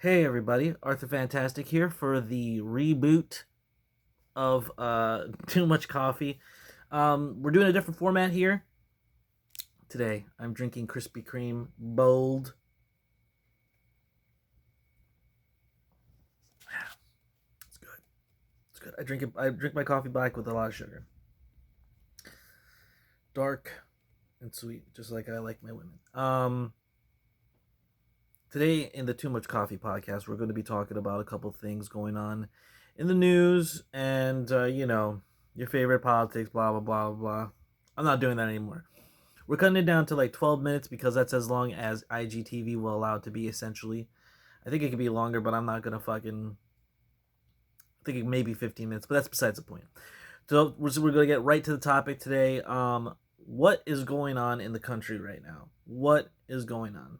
Hey everybody, Arthur Fantastic here for the reboot of Too Much Coffee. We're doing a different format here. Today, I'm drinking Krispy Kreme Bold. It's good. It's good. I drink my coffee black with a lot of sugar. Dark and sweet, just like I like my women. Today in the Too Much Coffee podcast, we're going to be talking about a couple things going on in the news and, your favorite politics, blah, blah, blah, blah. I'm not doing that anymore. We're cutting it down to like 12 minutes because that's as long as IGTV will allow it to be, essentially. I think it could be longer, but I'm not going to I think it may be 15 minutes, but that's besides the point. So we're going to get right to the topic today. What is going on in the country right now? What is going on?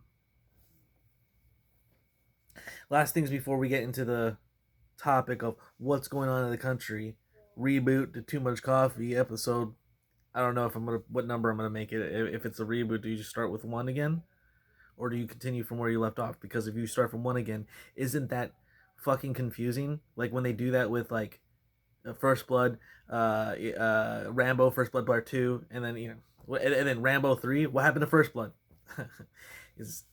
Last things before we get into the topic of what's going on in the country. Reboot to Too Much Coffee episode. I don't know what number I'm gonna make it. If it's a reboot, do you just start with one again, or do you continue from where you left off? Because if you start from one again, isn't that fucking confusing? Like when they do that with like First Blood, Rambo First Blood Part 2, and then and then Rambo 3. What happened to First Blood? Is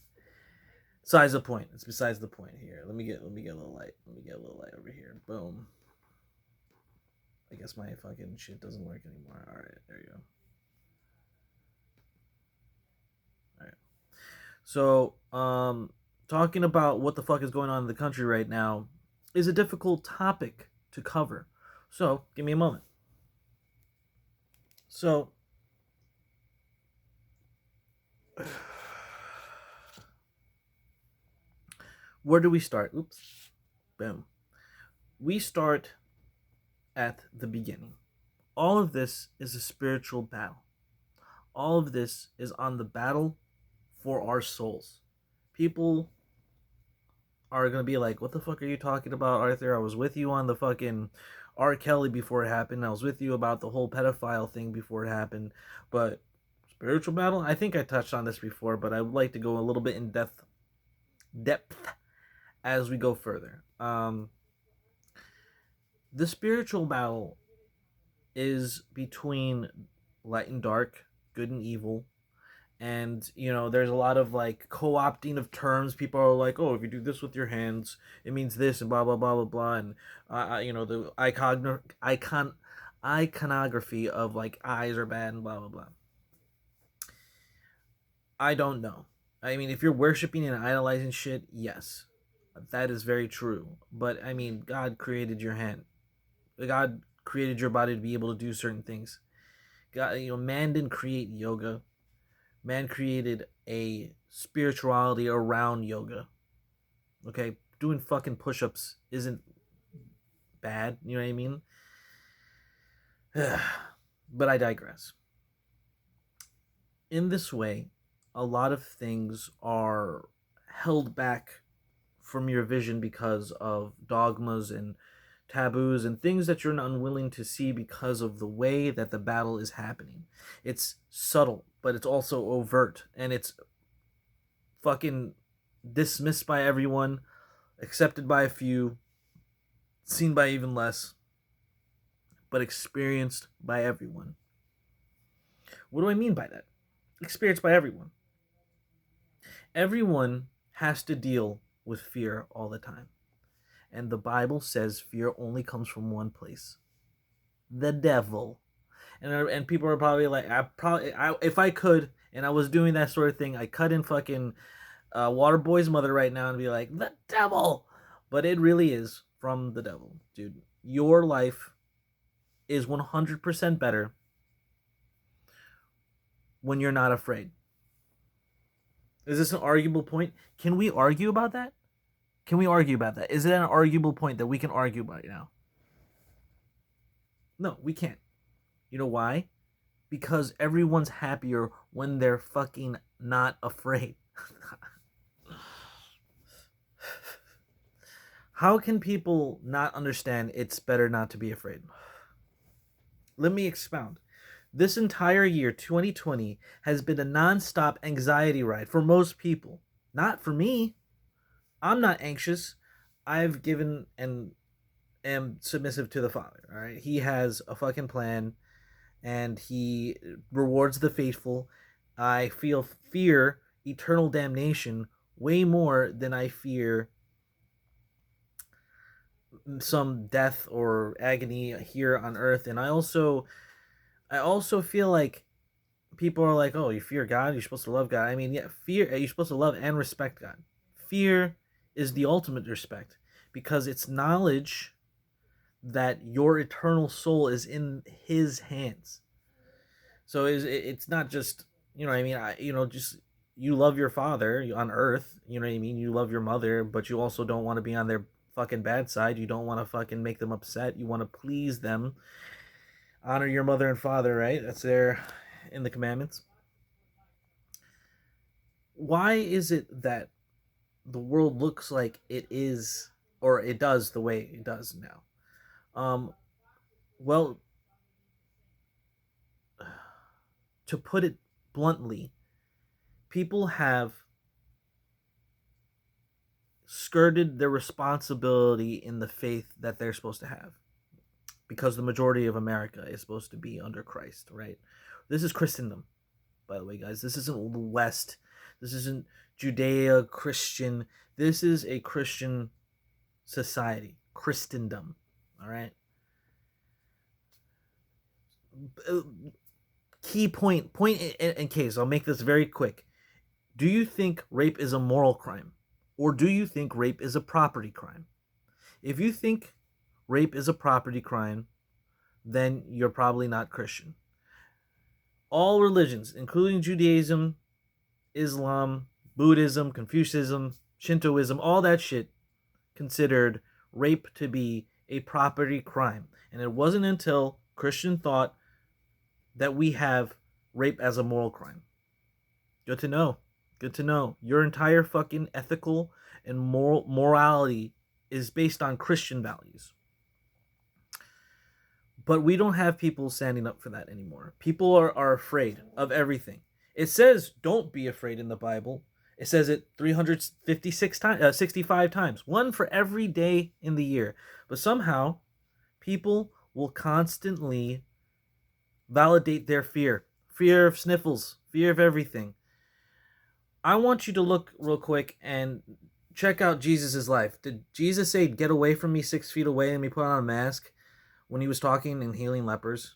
besides the point. It's besides the point here. Let me get a little light. Let me get a little light over here. Boom. I guess my fucking shit doesn't work anymore. All right, there you go. All right. So, talking about what the fuck is going on in the country right now is a difficult topic to cover. So, give me a moment. So, where do we start? Oops. Boom. We start at the beginning. All of this is a spiritual battle. All of this is on the battle for our souls. People are going to be like, what the fuck are you talking about, Arthur? I was with you on the fucking R. Kelly before it happened. I was with you about the whole pedophile thing before it happened. But spiritual battle? I think I touched on this before, but I would like to go a little bit in depth as we go further. The spiritual battle is between light and dark, good and evil. And, there's a lot of like co-opting of terms. People are like, oh, if you do this with your hands, it means this and blah, blah, blah, blah, blah. And, the iconography of like eyes are bad and blah, blah, blah. I don't know. I mean, if you're worshiping and idolizing shit, yes, that is very true. But, I mean, God created your hand. God created your body to be able to do certain things. God, man didn't create yoga. Man created a spirituality around yoga. Okay, doing fucking push-ups isn't bad. You know what I mean? But I digress. In this way, a lot of things are held back from your vision because of dogmas and taboos and things that you're unwilling to see because of the way that the battle is happening. It's subtle, but it's also overt, and it's fucking dismissed by everyone, accepted by a few, seen by even less, but experienced by everyone. What do I mean by that? Experienced by everyone. Everyone has to deal with fear all the time. And the Bible says fear only comes from one place, the devil. And people are probably like, if I could, and I was doing that sort of thing, I cut in fucking Waterboy's mother right now and be like, the devil. But it really is from the devil, dude. Your life is 100% better when you're not afraid. Is this an arguable point? Can we argue about that? Is it an arguable point that we can argue about now? No, we can't. You know why? Because everyone's happier when they're fucking not afraid. How can people not understand it's better not to be afraid? Let me expound. This entire year, 2020, has been a non-stop anxiety ride for most people. Not for me. I'm not anxious. I've given and am submissive to the Father. All right, He has a fucking plan, and He rewards the faithful. I fear eternal damnation way more than I fear some death or agony here on earth. And I also feel like people are like, oh, you fear God, you're supposed to love God. I mean, yeah, fear, you're supposed to love and respect God. Fear is the ultimate respect, because it's knowledge that your eternal soul is in His hands. So it's not just, you know what I mean, just you love your father on earth, you know what I mean, you love your mother, but you also don't want to be on their fucking bad side. You don't want to fucking make them upset. You want to please them. Honor your mother and father, right? That's there in the commandments. Why is it that the world looks like it is, or it does the way it does now? Well, to put it bluntly, people have skirted their responsibility in the faith that they're supposed to have, because the majority of America is supposed to be under Christ, right? This is Christendom, by the way, guys. This isn't the West. This isn't Judea Christian. This is a Christian society, Christendom, all right? Key point in case, I'll make this very quick. Do you think rape is a moral crime, or do you think rape is a property crime? If you think rape is a property crime, then you're probably not Christian. All religions, including Judaism, Islam, Buddhism, Confucianism, Shintoism, all that shit, considered rape to be a property crime. And it wasn't until Christian thought that we have rape as a moral crime. Good to know. Good to know. Your entire fucking ethical and morality is based on Christian values. But we don't have people standing up for that anymore. People are afraid of everything. It says don't be afraid in the Bible. It says it 356 times, 65 times, one for every day in the year. But somehow, people will constantly validate their fear of sniffles, fear of everything. I want you to look real quick and check out Jesus' life. Did Jesus say, "Get away from me 6 feet away," and me put on a mask when he was talking and healing lepers?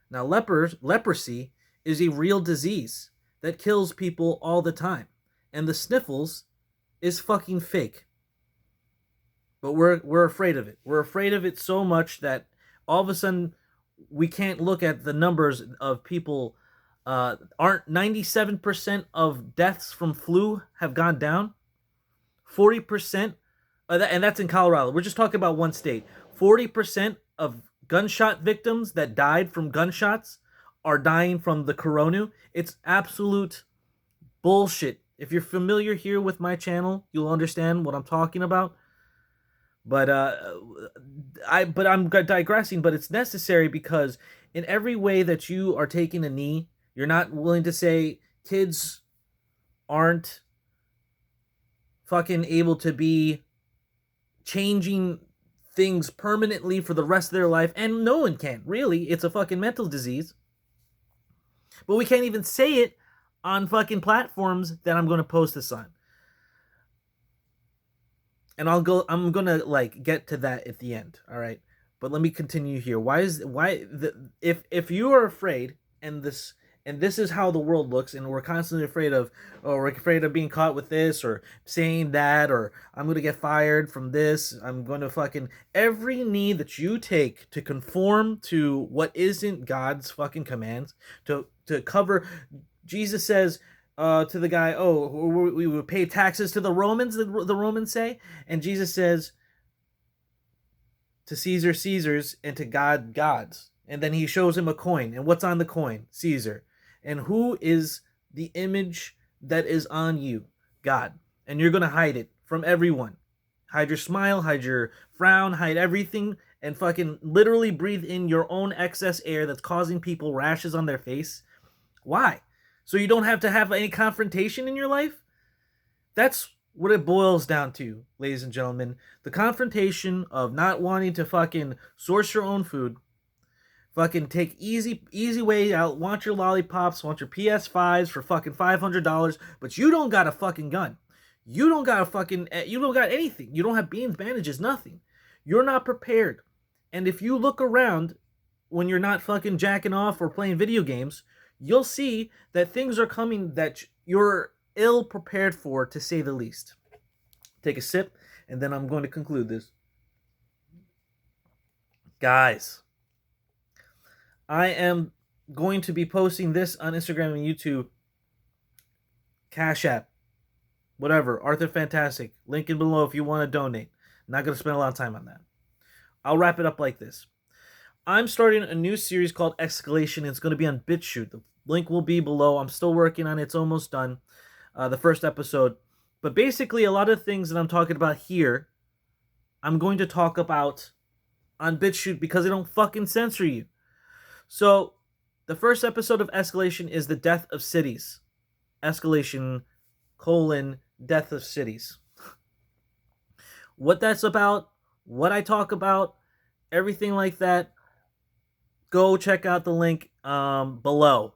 Now, leprosy is a real disease that kills people all the time. And the sniffles is fucking fake. But we're afraid of it. We're afraid of it so much that all of a sudden we can't look at the numbers of people. Aren't 97% of deaths from flu have gone down? 40%, and that's in Colorado. We're just talking about one state. 40% of gunshot victims that died from gunshots are dying from the corona. It's absolute bullshit. If you're familiar here with my channel, you'll understand what I'm talking about. But I'm digressing. But it's necessary, because in every way that you are taking a knee, you're not willing to say kids aren't fucking able to be changing things permanently for the rest of their life, and no one can. Really, it's a fucking mental disease. But we can't even say it on fucking platforms that I'm going to post this on. And I'm going to like get to that at the end, all right? But let me continue here. If you are afraid, and this is how the world looks, and we're constantly afraid of, oh, we're afraid of being caught with this, or saying that, or I'm going to get fired from this, I'm going to fucking, every knee that you take to conform to what isn't God's fucking commands, to cover. Jesus says to the guy, oh, we would pay taxes to the Romans, the Romans say. And Jesus says, to Caesar, Caesar's, and to God, God's. And then he shows him a coin. And what's on the coin? Caesar. And who is the image that is on you? God. And you're going to hide it from everyone. Hide your smile, hide your frown, hide everything, and fucking literally breathe in your own excess air that's causing people rashes on their face. Why? So you don't have to have any confrontation in your life? That's what it boils down to, ladies and gentlemen, the confrontation of not wanting to fucking source your own food, fucking take easy way out, want your lollipops, want your PS5s for fucking $500, but you don't got a fucking gun. You don't got anything. You don't have beans, bandages, nothing. You're not prepared. And if you look around when you're not fucking jacking off or playing video games, you'll see that things are coming that you're ill prepared for, to say the least. Take a sip, and then I'm going to conclude this. Guys, I am going to be posting this on Instagram and YouTube. Cashapp, whatever, Arthur Fantastic. Link in below if you want to donate. Not going to spend a lot of time on that. I'll wrap it up like this. I'm starting a new series called Escalation. It's going to be on BitChute. The link will be below. I'm still working on it. It's almost done. The first episode. But basically, a lot of things that I'm talking about here, I'm going to talk about on BitChute because they don't fucking censor you. So, the first episode of Escalation is the death of cities. Escalation, death of cities. What that's about, what I talk about, everything like that, go check out the link below.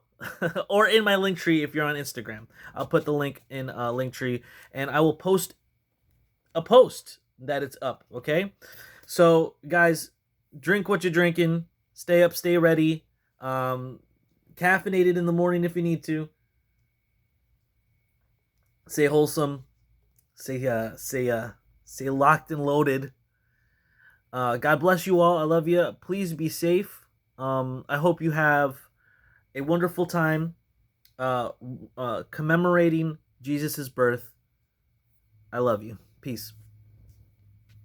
Or in my link tree if you're on Instagram. I'll put the link in link tree, and I will post a post that it's up, okay? So, guys, drink what you're drinking. Stay up, stay ready. Caffeinated in the morning if you need to. Stay wholesome. Stay locked and loaded. God bless you all. I love you. Please be safe. I hope you have a wonderful time commemorating Jesus' birth. I love you. Peace.